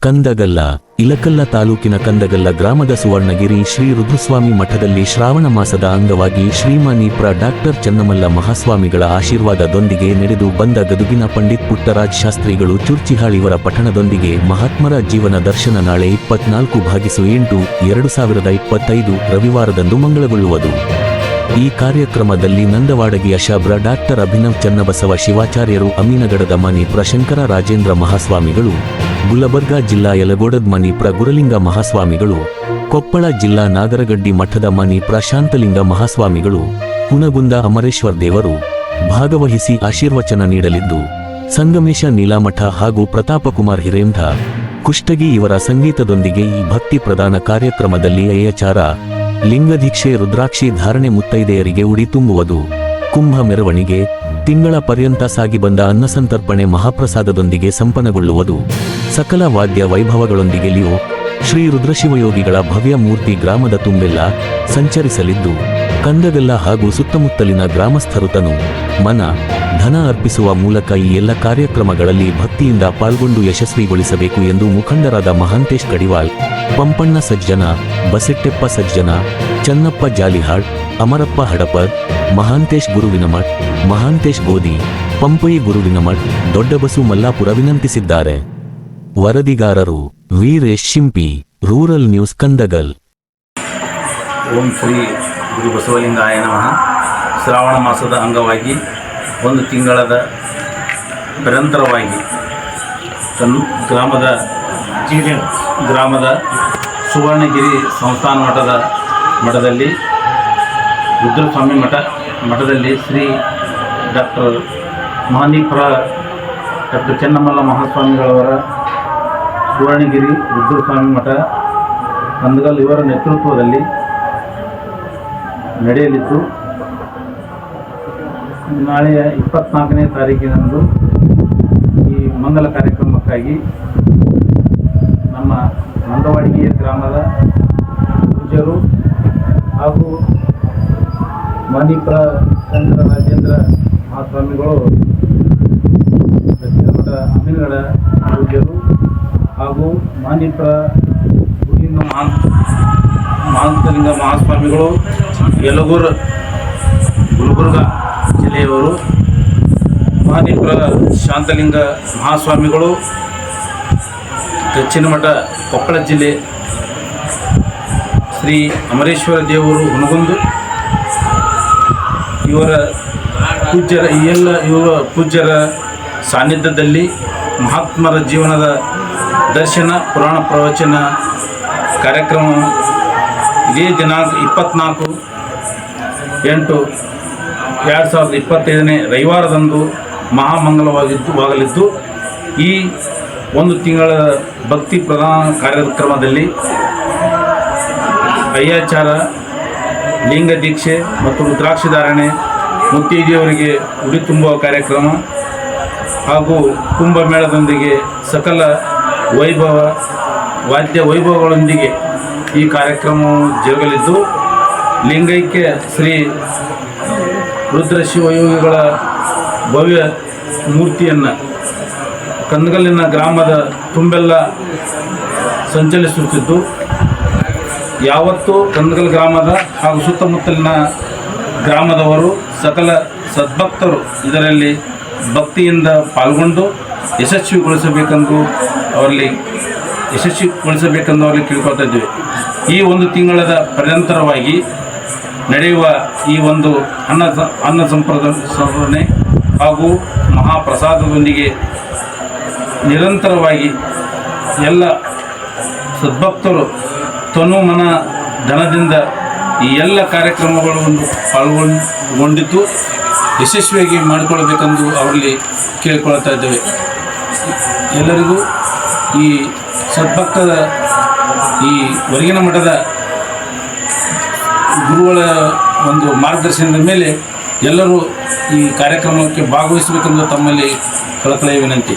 ಕಂದಗಲ್ಲ ಇಲಕಲ್ಲ ತಾಲೂಕಿನ ಕಂದಗಲ್ಲ ಗ್ರಾಮದ ಸುವರ್ಣಗಿರಿ ಶ್ರೀ ರುದ್ರಸ್ವಾಮಿ ಮಠದಲ್ಲಿ ಶ್ರಾವಣ ಮಾಸದ ಅಂಗವಾಗಿ ಶ್ರೀಮಾನೀಪ್ರ ಡಾಕ್ಟರ್ ಚನ್ನಮಲ್ಲ ಮಹಾಸ್ವಾಮಿಗಳ ಆಶೀರ್ವಾದದೊಂದಿಗೆ ನಡೆದು ಬಂದ ಗದುಗಿನ ಪಂಡಿತ್ ಪುಟ್ಟರಾಜ್ ಶಾಸ್ತ್ರಿಗಳು ಚುರ್ಚಿಹಾಳಿವರ ಪಠಣದೊಂದಿಗೆ ಮಹಾತ್ಮರ ಜೀವನ ದರ್ಶನ ನಾಳೆ 24/8/2025 ರವಿವಾರದಂದು ಮಂಗಳಗೊಳ್ಳುವುದು. ಈ ಕಾರ್ಯಕ್ರಮದಲ್ಲಿ ನಂದವಾಡಗಿಯ ಶಬ್ರ ಡಾಕ್ಟರ್ ಅಭಿನವ್ ಚನ್ನಬಸವ ಶಿವಾಚಾರ್ಯರು, ಅಮೀನಗಡದ ಮಣಿಪ್ರ ಶಂಕರ ರಾಜೇಂದ್ರ ಮಹಾಸ್ವಾಮಿಗಳು, ಗುಲಬರ್ಗಾ ಜಿಲ್ಲಾ ಯಲಗೋಡದ ಮಣಿಪ್ರ ಗುರಲಿಂಗ ಮಹಾಸ್ವಾಮಿಗಳು, ಕೊಪ್ಪಳ ಜಿಲ್ಲಾ ನಾಗರಗಡ್ಡಿ ಮಠದ ಮಣಿಪ್ರ ಶಾಂತಲಿಂಗ ಮಹಾಸ್ವಾಮಿಗಳು, ಹುನಗುಂದ ಅಮರೇಶ್ವರ ದೇವರು ಭಾಗವಹಿಸಿ ಆಶೀರ್ವಚನ ನೀಡಲಿದ್ದು, ಸಂಗಮೇಶ ನೀಲಾಮಠ ಹಾಗೂ ಪ್ರತಾಪಕುಮಾರ್ ಹಿರೇಂಧ ಕುಷ್ಟಗಿ ಇವರ ಸಂಗೀತದೊಂದಿಗೆ ಈ ಭಕ್ತಿ ಪ್ರದಾನ ಕಾರ್ಯಕ್ರಮದಲ್ಲಿ ಅಯ್ಯಚಾರ, ಲಿಂಗದೀಕ್ಷೆ, ರುದ್ರಾಕ್ಷಿ ಧಾರಣೆ ಮುತ್ತೈದೆಯರಿಗೆ ಉಡಿ ತುಂಬುವುದು, ಕುಂಭ ಮೆರವಣಿಗೆ, ತಿಂಗಳ ಪರ್ಯಂತ ಸಾಗಿ ಬಂದ ಅನ್ನಸಂತರ್ಪಣೆ ಮಹಾಪ್ರಸಾದದೊಂದಿಗೆ ಸಂಪನ್ನಗೊಳ್ಳುವುದು. ಸಕಲ ವಾದ್ಯ ವೈಭವಗಳೊಂದಿಗೆ ಲಿಯೋ ಶ್ರೀ ರುದ್ರಶಿವಯೋಗಿಗಳ ಭವ್ಯ ಮೂರ್ತಿ ಗ್ರಾಮದ ತುಂಬೆಲ್ಲ ಸಂಚರಿಸಲಿದ್ದು, ಕಂದಗಲ್ಲ ಹಾಗೂ ಸುತ್ತಮುತ್ತಲಿನ ಗ್ರಾಮಸ್ಥರು ತನು ಮನ ಧನ ಅರ್ಪಿಸುವ ಮೂಲಕ ಈ ಎಲ್ಲ ಕಾರ್ಯಕ್ರಮಗಳಲ್ಲಿ ಭಕ್ತಿಯಿಂದ ಪಾಲ್ಗೊಂಡು ಯಶಸ್ವಿಗೊಳಿಸಬೇಕು ಎಂದು ಮುಖಂಡರಾದ ಮಹಾಂತೇಶ್ ಕಡಿವಾಳ್, ಪಂಪಣ್ಣ ಸಜ್ಜನ, ಬಸೆಟ್ಟೆಪ್ಪ ಸಜ್ಜನ, ಚನ್ನಪ್ಪ ಜಾಲಿಹಾಳ್, ಅಮರಪ್ಪ ಹಡಪದ್, ಮಹಾಂತೇಶ್ ಗುರುವಿನಮಠ್, ಮಹಾಂತೇಶ್ ಗೋದಿ, ಪಂಪಯಿ ಗುರುವಿನಮಠ್, ದೊಡ್ಡಬಸು ಮಲ್ಲಾಪುರ ವಿನಂತಿಸಿದ್ದಾರೆ. ವರದಿಗಾರರು ವೀರೇಶ್ ಶಿಂಪಿ, ರೂರಲ್ ನ್ಯೂಸ್, ಕಂದಗಲ್. ಓಂ ಶ್ರೀ ಗುರು ಬಸವಲಿಂಗಾಯ ನಮಃ. ಶ್ರಾವಣ ಮಾಸದ ಅಂಗವಾಗಿ ಒಂದು ತಿಂಗಳದ ನಿರಂತರವಾಗಿ ಗ್ರಾಮದ ಸುವರ್ಣಗಿರಿ ಸಂಸ್ಥಾನ ಮಠದಲ್ಲಿ ರುದ್ರಸ್ವಾಮಿ ಮಠದಲ್ಲಿ ಶ್ರೀ ಡಾಕ್ಟರ್ ಮಹಾನೀಪ್ರ ಡಾಕ್ಟರ್ ಚನ್ನಮಲ್ಲ ಮಹಾಸ್ವಾಮಿಗಳವರ ಸುವರ್ಣಗಿರಿ ರುದ್ರಸ್ವಾಮಿ ಮಠ ಕಂದಗಲ್ ಇವರ ನೇತೃತ್ವದಲ್ಲಿ ನಡೆಯಲಿದ್ದು, ನಾಳೆಯ 24ನೇ ತಾರೀಕಿನಂದು ಈ ಮಂಗಲ ಕಾರ್ಯಕ್ರಮಕ್ಕಾಗಿ ನಮ್ಮ ನಂದವಾಡಿಗೆಯ ಗ್ರಾಮದ ಪೂಜ್ಯರು ಹಾಗೂ ಮಣಿಪ್ರ ಶಂಕರ ರಾಜೇಂದ್ರ ಮಹಾಸ್ವಾಮಿಗಳು, ದಕ್ಷಿಣ ಮಠ ಅಮೀನಗಡ ಪೂಜ್ಯರು ಹಾಗೂ ಮಣಿಪ್ರ ಗುರುಲಿಂಗ ಮಹಾಂತಲಿಂಗ ಮಹಾಸ್ವಾಮಿಗಳು, ಗುಲ್ಬರ್ಗಾ ಜಿಲ್ಲೆಯವರು, ಮಣಿಪ್ರ ಶಾಂತಲಿಂಗ ಮಹಾಸ್ವಾಮಿಗಳು, ದಕ್ಷಿಣ ಮಠ ಕೊಪ್ಪಳ ಜಿಲ್ಲೆ ಶ್ರೀ ಅಮರೇಶ್ವರ ದೇವರು ಹುನಗುಂದ ಇವರ ಪೂಜ್ಯರ ಸಾನ್ನಿಧ್ಯದಲ್ಲಿ ಮಹಾತ್ಮರ ಜೀವನದ ದರ್ಶನ ಪುರಾಣ ಪ್ರವಚನ ಕಾರ್ಯಕ್ರಮ ಇದೇ ದಿನಾಂಕ 24/8/2025 ರವಿವಾರದಂದು ಮಹಾಮಂಗಲವಾಗಲಿದ್ದು, ಈ ಒಂದು ತಿಂಗಳ ಭಕ್ತಿ ಪ್ರಧಾನ ಕಾರ್ಯಕ್ರಮದಲ್ಲಿ ಅಯ್ಯಾಚಾರ, ಲಿಂಗ ದೀಕ್ಷೆ ಮತ್ತು ರುದ್ರಾಕ್ಷಿ ಧಾರಣೆ, ಮುತ್ತೈದೆಯವರಿಗೆ ಉಡಿ ತುಂಬುವ ಕಾರ್ಯಕ್ರಮ ಹಾಗೂ ಕುಂಭಮೇಳದೊಂದಿಗೆ ಸಕಲ ವಾದ್ಯ ವೈಭವಗಳೊಂದಿಗೆ ಈ ಕಾರ್ಯಕ್ರಮವು ಜರುಗಲಿದ್ದು, ಲಿಂಗೈಕ್ಯ ಶ್ರೀ ರುದ್ರಶಿವಯೋಗಿಗಳ ಭವ್ಯ ಮೂರ್ತಿಯನ್ನು ಕಂದಗಲ್ಲಿನ ಗ್ರಾಮದ ತುಂಬೆಲ್ಲ ಸಂಚಲಿಸುತ್ತಿದ್ದು, ಯಾವತ್ತೂ ಕಂದಗಲ್ ಗ್ರಾಮದ ಹಾಗೂ ಸುತ್ತಮುತ್ತಲಿನ ಗ್ರಾಮದವರು ಸಕಲ ಸದ್ಭಕ್ತರು ಇದರಲ್ಲಿ ಭಕ್ತಿಯಿಂದ ಪಾಲ್ಗೊಂಡು ಯಶಸ್ವಿಗೊಳಿಸಬೇಕೆಂದು ಅವರಲ್ಲಿ ಕೇಳ್ಕೊಳ್ತಾ ಇದ್ದೇವೆ. ಈ ಒಂದು ತಿಂಗಳದ ಪರ್ಯಂತರವಾಗಿ ನಡೆಯುವ ಈ ಒಂದು ಅನ್ನ ಸಂಪ್ರದಾಯ ಹಾಗೂ ಮಹಾಪ್ರಸಾದದೊಂದಿಗೆ ನಿರಂತರವಾಗಿ ಎಲ್ಲ ಸದ್ಭಕ್ತರು ತನು ಮನ ಧನದಿಂದ ಈ ಎಲ್ಲ ಕಾರ್ಯಕ್ರಮಗಳು ಪಾಲ್ಗೊಂಡಿದ್ದು ಯಶಸ್ವಿಯಾಗಿ ಮಾಡಿಕೊಳ್ಳಬೇಕೆಂದು ಅವರಲ್ಲಿ ಕೇಳಿಕೊಳ್ತಾ ಇದ್ದೇವೆ. ಎಲ್ಲರಿಗೂ ಈ ಸದ್ಭಕ್ತದ ಈ ಹೊರಗಿನ ಮಠದ ಗುರುಗಳ ಒಂದು ಮಾರ್ಗದರ್ಶನದ ಮೇಲೆ ಎಲ್ಲರೂ ಈ ಕಾರ್ಯಕ್ರಮಕ್ಕೆ ಭಾಗವಹಿಸಬೇಕೆಂದು ತಮ್ಮಲ್ಲಿ ಕಳಕಳಿಯ ವಿನಂತಿ.